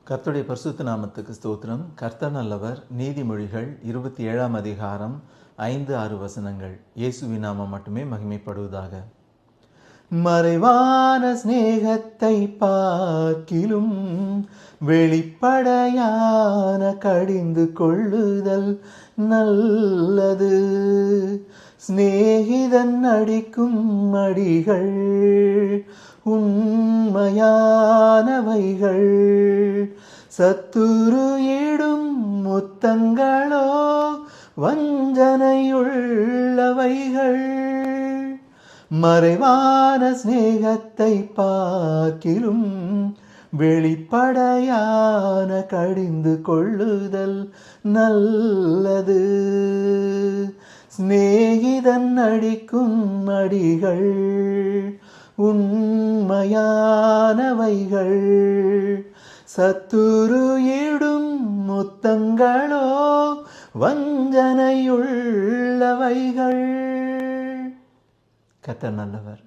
கர்த்தருடைய பரிசுத்த நாமத்துக்கு ஸ்தோத்திரம். கர்த்தர் நல்லவர். நீதிமொழிகள் 27ஆம் அதிகாரம் 5-6 வசனங்கள். இயேசுவின் நாமம் மட்டுமே மகிமைப்படுவதாக. மறைவான சிநேகத்தை பார்க்கிலும் வெளிப்படையான கடிந்து கொள்ளுதல் நல்லது. சிநேகிதன் அடிக்கும் அடிகள் உண்மையானவைகள், சத்துரு இடும் முத்தங்களோ வஞ்சனையுள்ளவைகள். மறைவான சிநேகத்தை பார்க்கிலும் வெளிப்படையான கடிந்து கொள்ளுதல் நல்லது. சிநேகிதன் அடிக்கும் அடிகள் உண்மையானவைகள், சத்துரு இடும் முத்தங்களோ வஞ்சனையுள்ளவைகள். கர்த்தர் நல்லவர்.